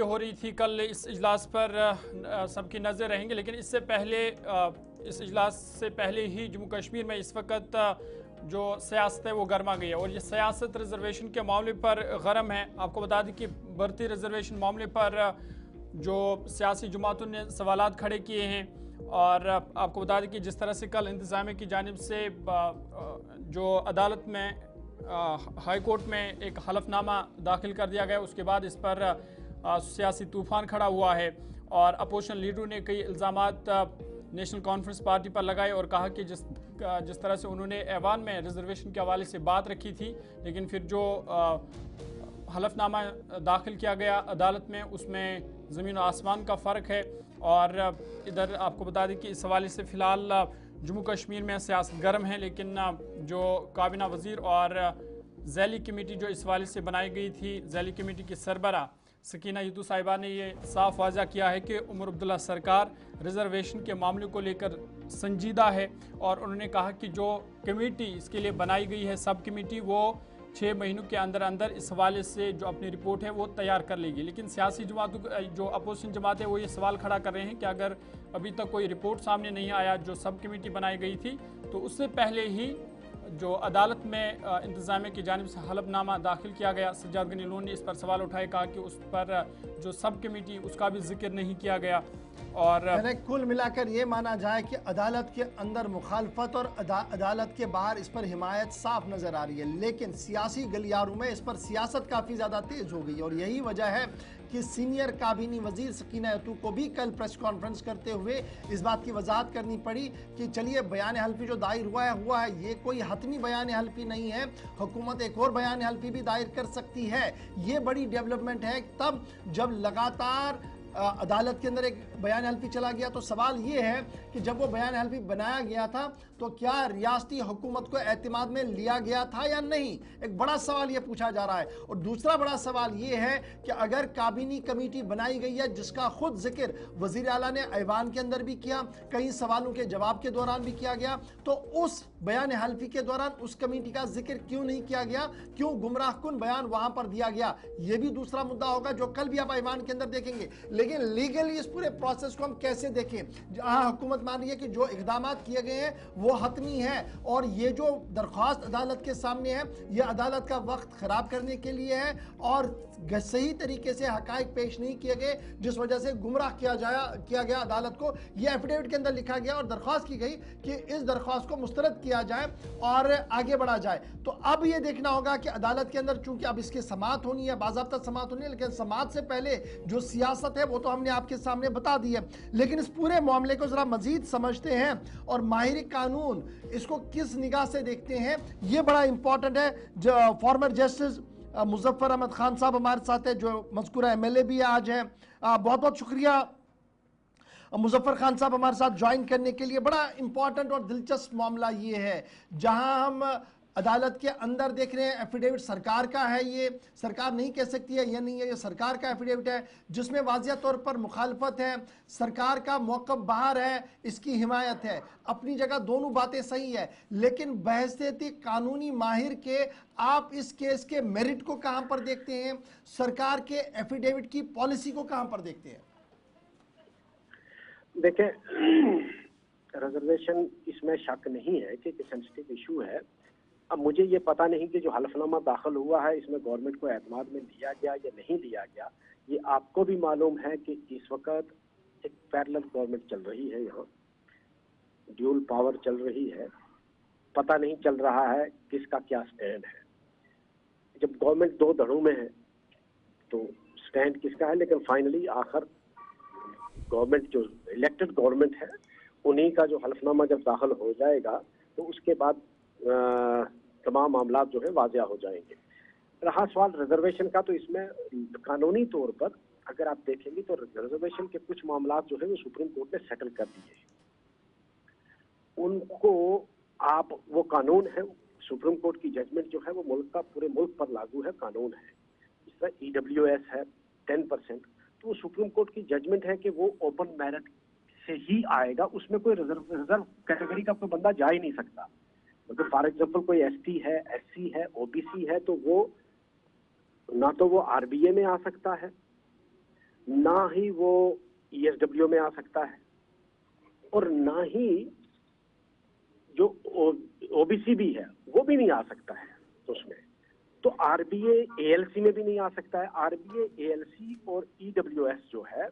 हो रही थी कल इस इजलास पर सबकी नज़र रहेंगी, लेकिन इससे पहले इस इजलास से पहले ही जम्मू कश्मीर में इस वक्त जो सियासत है वो गर्मा गई है और ये सियासत रिजर्वेशन के मामले पर गर्म है। आपको बता दें कि बढ़ती रिजर्वेशन मामले पर जो सियासी जमातों ने सवालात खड़े किए हैं और आपको बता दें कि जिस तरह से कल इंतज़ामिया की जानिब से जो अदालत में हाई कोर्ट में एक हलफनामा दाखिल कर दिया गया, उसके बाद इस पर सियासी तूफान खड़ा हुआ है और अपोजिशन लीडरों ने कई इल्ज़ामात नेशनल कॉन्फ्रेंस पार्टी पर लगाए और कहा कि जिस तरह से उन्होंने ऐवान में रिजर्वेशन के हवाले से बात रखी थी, लेकिन फिर जो हलफनामा दाखिल किया गया अदालत में उसमें ज़मीन और आसमान का फ़र्क है। और इधर आपको बता दें कि इस हवाले से फ़िलहाल जम्मू कश्मीर में सियासत गर्म है, लेकिन जो काबीना वज़ीर और ज़ैली कमेटी जो इस हवाले से बनाई गई थी, ज़ैली कमेटी की सरबरा सकीना यतू साहिबा ने ये साफ वाज़ा किया है कि उमर अब्दुल्ला सरकार रिजर्वेशन के मामले को लेकर संजीदा है और उन्होंने कहा कि जो कमेटी इसके लिए बनाई गई है सब कमेटी, वो 6 महीनों के अंदर अंदर इस हवाले से जो अपनी रिपोर्ट है वो तैयार कर लेगी। लेकिन सियासी जमातों जो अपोजिशन जमात है वो ये सवाल खड़ा कर रहे हैं कि अगर अभी तक कोई रिपोर्ट सामने नहीं आया जो सब कमेटी बनाई गई थी, तो उससे पहले ही जो अदालत में इंतज़ामिया की जानिब से हलफनामा दाखिल किया गया, सज्जाद गनी लोन ने इस पर सवाल उठाए, कहा कि उस पर जो सब कमेटी उसका भी जिक्र नहीं किया गया। और कुल मिलाकर ये माना जाए कि अदालत के अंदर मुखालफत और अदालत के बाहर इस पर हिमायत साफ नज़र आ रही है, लेकिन सियासी गलियारों में इस पर सियासत काफ़ी ज़्यादा तेज़ हो गई और यही वजह है कि सीनियर काबीनी वजीर सकीना यतू को भी कल प्रेस कॉन्फ्रेंस करते हुए इस बात की वजाहत करनी पड़ी कि चलिए बयान हल्फी जो दायर हुआ है ये कोई हतमी बयान हल्फी नहीं है, हुकूमत एक और बयान हल्फी भी दायर कर सकती है। ये बड़ी डेवलपमेंट है तब जब लगातार अदालत के अंदर एक बयान हल्फी चला गया। तो सवाल ये है कि जब वो बयान हल्फी बनाया गया था तो क्या रियासती हुकूमत को एतमाद में लिया गया था या नहीं, एक बड़ा सवाल ये पूछा जा रहा है। और दूसरा बड़ा सवाल ये है कि अगर काबीनी कमेटी बनाई गई है जिसका खुद जिक्र वजीर आला ने ऐवान के अंदर भी किया, कई सवालों के जवाब के दौरान भी किया गया, तो उस बयान हल्फी के दौरान उस कमेटी का जिक्र क्यों नहीं किया गया, क्यों गुमराह कुन बयान वहां पर दिया गया, ये भी दूसरा मुद्दा होगा जो कल भी आप ऐवान के अंदर देखेंगे। लेकिन लीगली इस पूरे प्रोसेस को हम कैसे देखें, जहां हुकूमत मान रही है कि जो इकदाम किए गए हैं वो हतमी है और ये जो दरख्वास्त अदालत के सामने है ये अदालत का वक्त खराब करने के लिए है और सही तरीके से हकायक पेश नहीं किए गए, जिस वजह से गुमराह किया गया अदालत को। ये एफिडेविट के अंदर लिखा गया और दरख्वास्त की गई कि इस दरख्वास्त को मुस्तरद किया जाए और आगे बढ़ा जाए। तो अब ये देखना होगा कि अदालत के अंदर चूंकि अब इसकी समाअत होनी है, बाज़ाब्ता समाअत होनी है, लेकिन समाअत से पहले जो सियासत है वो तो हमने आपके सामने बता दी है, लेकिन इस पूरे मामले को जरा मजीद समझते हैं और माहिर कानून इसको किस निगाह से देखते हैं, ये बड़ा इंपॉर्टेंट है। फॉर्मर जस्टिस मुजफ्फर अहमद खान साहब हमारे साथ है, जो मज़कूरा एमएलए भी आज हैं। बहुत बहुत शुक्रिया मुजफ्फर खान साहब हमारे साथ ज्वाइन करने के लिए। बड़ा इंपॉर्टेंट और दिलचस्प मामला ये है जहां हम अदालत के अंदर देख रहे हैं एफिडेविट सरकार का है, ये सरकार नहीं कह सकती है ये नहीं है, ये सरकार का एफिडेविट है जिसमें वाज़िया तौर पर मुखालफत है, सरकार का मौक़िफ़ बाहर है, इसकी हिमायत है। अपनी जगह दोनों बातें सही है, लेकिन बहसीती कानूनी माहिर के आप इस केस के मेरिट को कहां पर देखते हैं, सरकार के एफिडेविट की पॉलिसी को कहां पर देखते हैं? देखें, रिजर्वेशन इसमें शक नहीं है कि सेंसिटिव इशू है। अब मुझे ये पता नहीं कि जो हलफनामा दाखिल हुआ है इसमें गवर्नमेंट को एतमाद में लिया गया या नहीं लिया गया। ये आपको भी मालूम है कि इस वक्त एक पैरेलल गवर्नमेंट चल रही है, यहाँ ड्यूल पावर चल रही है, पता नहीं चल रहा है किसका क्या स्टैंड है। जब गवर्नमेंट दो धड़ों में है तो स्टैंड किसका है, लेकिन फाइनली आखिर गवर्नमेंट जो इलेक्टेड गवर्नमेंट है उन्हीं का जो हलफनामा जब दाखिल हो जाएगा तो उसके बाद तमाम मामला जो है वाजिया हो जाएंगे। रहा सवाल रिजर्वेशन का, तो इसमें कानूनी तौर पर अगर आप देखेंगे तो रिजर्वेशन के कुछ मामला जो है वो सुप्रीम कोर्ट ने सेटल कर दिए हैं। उनको आप वो कानून है, सुप्रीम कोर्ट की जजमेंट जो है वो मुल्क का पूरे मुल्क पर लागू है, कानून है। इस तरह EWS है 10%, तो वो सुप्रीम कोर्ट की जजमेंट है कि वो ओपन मेरिट से ही आएगा, उसमें कोई रिजर्व कैटेगरी का कोई बंदा जा ही नहीं सकता। मतलब फॉर एग्जाम्पल कोई ST है, SC है, OBC है, तो वो ना तो वो RBA में आ सकता है, ना ही वो ESW में आ सकता है और ना ही जो OBC भी है वो भी नहीं आ सकता है उसमें। तो RBA ALC में भी नहीं आ सकता है। RBA ALC और EWS जो है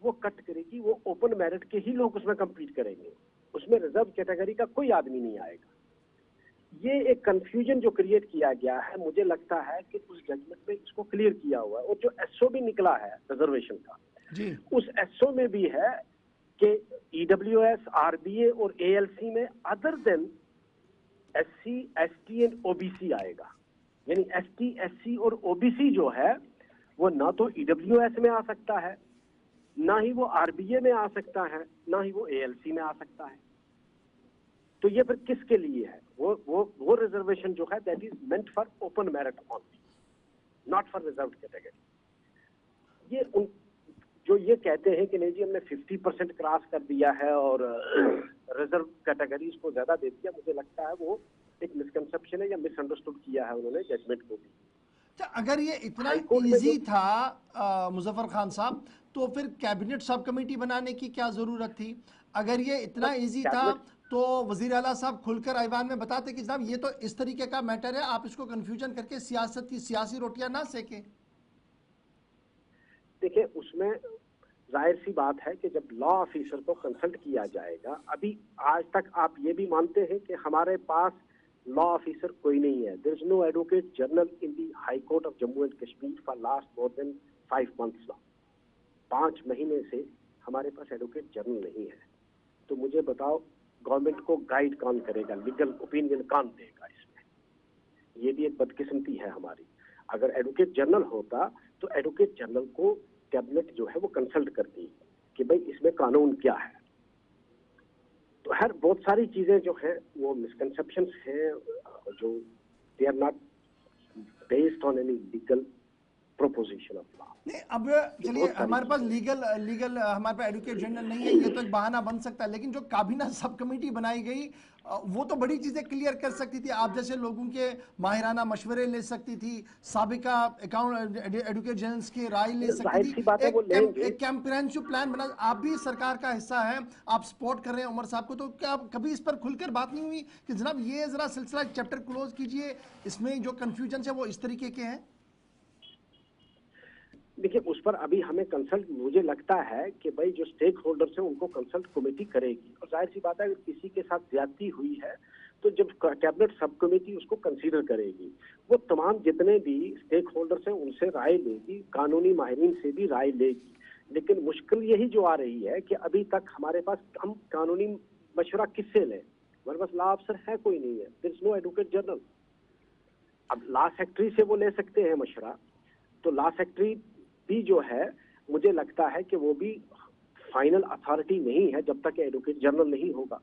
वो कट करेगी, वो ओपन मेरिट के ही लोग उसमें कंपीट करेंगे, उसमें रिजर्व कैटेगरी का कोई आदमी नहीं आएगा। ये एक कंफ्यूजन जो क्रिएट किया गया है, मुझे लगता है कि उस जजमेंट में इसको क्लियर किया हुआ है। और जो SO भी निकला है रिजर्वेशन का जी, उस SO में भी है कि EWS, RBA और ALC में other than SC, ST and OBC आएगा। यानी ST, SC और OBC जो है वो ना तो EWS में आ सकता है, ना ही वो RBA में आ सकता है, ना ही वो ALC में आ सकता है। तो ये फिर किसके लिए है? वो रिजर्वेशन जो है that is meant for open merit only, not for reserve category. ये उन जो ये कहते हैं कि नहीं जी हमने 50% क्रॉस कर दिया है और रिजर्व कैटेगरीज को ज्यादा दे दिया, मुझे लगता है वो एक मिसकंसेप्शन है या मिसअंडरस्टूड किया है उन्होंने जजमेंट को भी। अच्छा, अगर ये इतना हाईकोर्ट में इजी जो था मुजफ्फर खान साहब, तो फिर कैबिनेट सब कमेटी बनाने की क्या जरूरत थी? अगर ये इतना इजी था कैबिनेट तो वजीर आला साहब खुलकर ऐवान में बताते कि साहब ये तो इस तरीके का मैटर है, आप इसको कंफ्यूजन करके सियासत की सियासी रोटियां ना सेकें। देखिए उसमें जाहिर सी बात है कि जब लॉ ऑफिसर को कंसल्ट किया जाएगा, अभी आज तक आप ये भी मानते हैं कि हमारे पास लॉ ऑफिसर कोई नहीं है। There is no advocate general in the high court of Jammu and Kashmir for last more than 5 months now. 5 महीने से हमारे पास एडवोकेट जनरल नहीं है। तो मुझे बताओ गवर्नमेंट को गाइड कौन करेगा, लीगल ओपिनियन कौन देगा इसमें? ये भी एक बदकिस्मती है हमारी। अगर एडवोकेट जनरल होता तो एडवोकेट जनरल को कैबिनेट जो है वो कंसल्ट करती कि भाई इसमें कानून क्या है। तो हर बहुत सारी चीजें जो हैं वो मिसकंसेप्शंस हैं जो they are not based on any legal proposition of law. नहीं, अब ये चलिए बहुत सारी हमारे पास चीजें हैं। लीगल हमारे पास एडवोकेट जनरल नहीं है, ये तो एक बहाना बन सकता है, लेकिन जो काबीना सब कमेटी बनाई गई वो तो बड़ी चीजें क्लियर कर सकती थी। आप जैसे लोगों के माहिराना मशवरे ले सकती थी, साबिका अकाउंट एडवोकेट जनरल्स की राय ले सकती जाहिर थी, सी बात है वो लेंगे। एक कैंपेरेंशिव प्लान बना। आप भी सरकार का हिस्सा है, आप सपोर्ट कर रहे हैं उमर साहब को, तो क्या कभी इस पर खुलकर बात नहीं हुई कि जनाब ये जरा सिलसिला चैप्टर क्लोज कीजिए, इसमें जो कंफ्यूजन है वो इस तरीके के हैं? देखिए उस पर अभी हमें कंसल्ट, मुझे लगता है कि भाई जो स्टेक होल्डर्स हैं उनको कंसल्ट कमेटी करेगी। और जाहिर सी बात है अगर किसी के साथ ज्यादती हुई है तो जब कैबिनेट सब कमेटी उसको कंसीडर करेगी, वो तमाम जितने भी स्टेक होल्डर्स हैं उनसे राय लेगी, कानूनी माहिरीन से भी राय लेगी। लेकिन मुश्किल यही जो आ रही है कि अभी तक हमारे पास हम कानूनी मशवरा किससे लें? हमारे पास लॉ अफसर है कोई नहीं है, there is no advocate general. अब लॉ सेक्रेटरी से वो ले सकते हैं मशवरा, तो लॉ सेक्रेटरी भी जो है मुझे लगता है कि वो भी फाइनल अथॉरिटी नहीं है जब तक एडवोकेट जनरल नहीं होगा।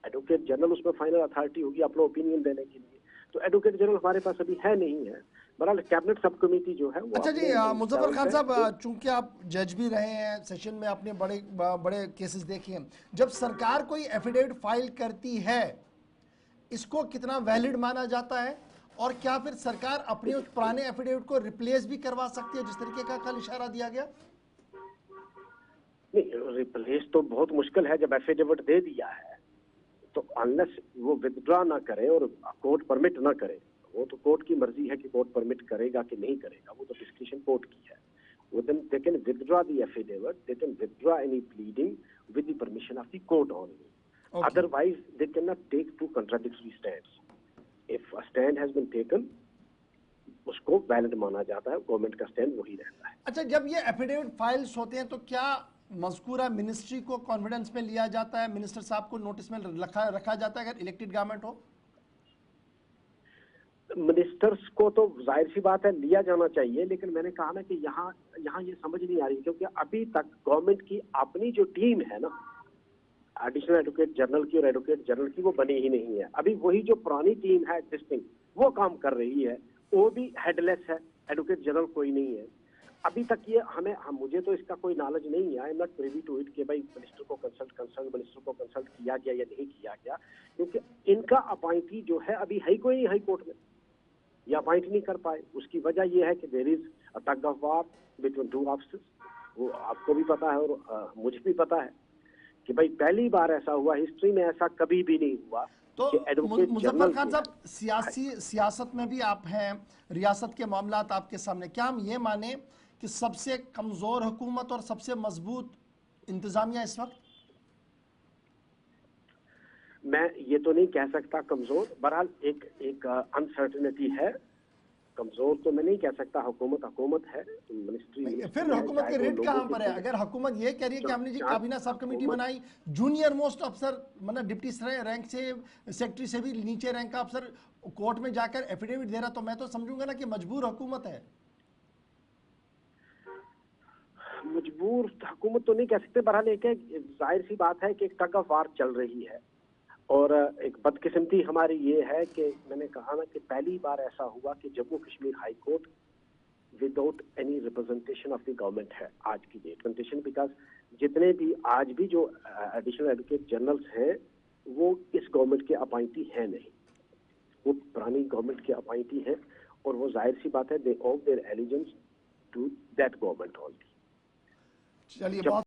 एडवोकेट जनरल उसमें फाइनल अथॉरिटी होगी अपना ओपिनियन देने के लिए। तो एडवोकेट जनरल हमारे पास अभी है नहीं है। बहरहाल कैबिनेट सब कमेटी जो है वो अच्छा जी, अपने मुजफ्फर खान लेवल साहब, पे चूंकि आप जज भी रहे हैं सेशन में, आपने बड़े बड़े केसेस देखे हैं, जब सरकार कोई एफिडेविट फाइल करती है इसको कितना वैलिड माना जाता है? और क्या फिर सरकार अपने उस पुराने एफिडेविट को रिप्लेस भी करवा सकती है, जिस तरीके का कल इशारा दिया गया? नहीं, रिप्लेस तो बहुत मुश्किल है। जब एफिडेविट दे दिया है तो अनलेस वो विथड्रॉ ना करे और कोर्ट परमिट ना करे, वो तो कोर्ट की मर्जी है कि कोर्ट परमिट करेगा कि नहीं करेगा, वो तो डिस्कशन कोर्ट की है। They can withdraw the affidavit, they can withdraw any pleading with the permission of the court only. Okay. Otherwise, they cannot take two contradictory stands. If a stand has been taken, उसको valid माना जाता है, government का stand वही रहता है। अच्छा, जब ये एफिडेविट फाइल्स होते हैं तो क्या मज़कूरा मिनिस्ट्री को कॉन्फिडेंस में लिया जाता है, मिनिस्टर साहब को नोटिस में रखा जाता है अगर इलेक्टेड गवर्नमेंट हो? मिनिस्टर्स को तो जाहिर सी बात है लिया जाना चाहिए, लेकिन मैंने कहा ना कि यहाँ ये समझ नहीं आ रही, क्योंकि अभी तक गवर्नमेंट की अपनी जो टीम है ना एडिशनल एडवोकेट जनरल की और एडवोकेट जनरल की, वो बनी ही नहीं है। अभी वही जो पुरानी टीम है एग्जिस्टिंग वो काम कर रही है, वो भी हेडलेस है, एडवोकेट जनरल कोई नहीं है अभी तक। ये मुझे तो इसका कोई नॉलेज नहीं है, I am not privy to it कि भाई मिनिस्टर को कंसल्ट किया गया या नहीं किया गया, क्योंकि इनका अपॉइंटी जो है अभी है कोई नहीं हाई कोर्ट में, ये अपॉइंट नहीं कर पाए। उसकी वजह यह है कि there is a tug of war between two officers, वो आपको भी पता है और मुझे भी पता है कि भाई पहली बार ऐसा हुआ, हिस्ट्री में ऐसा कभी भी नहीं हुआ तो कि एडवोकेट मुजफ्फर जनरल खान साहब, सियासत में भी आप हैं, रियासत के मामलात आपके सामने, क्या हम ये माने कि सबसे कमजोर हुकूमत और सबसे मजबूत इंतजामिया इस वक्त? मैं ये तो नहीं कह सकता कमजोर, बहरहाल एक अनसर्टेनिटी है। कमजोर तो मैं नहीं कह सकता, हुकूमत है, मिनिस्ट्री फिर हुकूमत की रेट कहां पर है? अगर हुकूमत ये कह रही है कि हमने जी काबीना सब कमेटी बनाई, जूनियर मोस्ट अफसर मतलब डिप्टी रैंक से, सेक्रेटरी से भी नीचे रैंक का अफसर कोर्ट में जाकर एफिडेविट दे रहा, तो मैं तो समझूंगा ना कि मजबूर हुकूमत है। मजबूर हुकूमत तो नहीं कह सकते, बहरहाल एक है, जाहिर सी बात है कि एक टग ऑफ वार चल रही है। और एक बदकिस्मती हमारी ये है कि मैंने कहा ना कि पहली बार ऐसा हुआ कि Jammu Kashmir high court without any representation of the government है आज की डेट। रिप्रेजेंटेशन बिकॉज जितने भी आज भी जो एडिशनल एडवोकेट जनरल्स हैं वो इस गवर्नमेंट के अपॉइंटी हैं नहीं, वो पुरानी गवर्नमेंट के अपॉइंटी हैं और वो जाहिर सी बात है they of their allegiance to that government only. चलिए, बहुत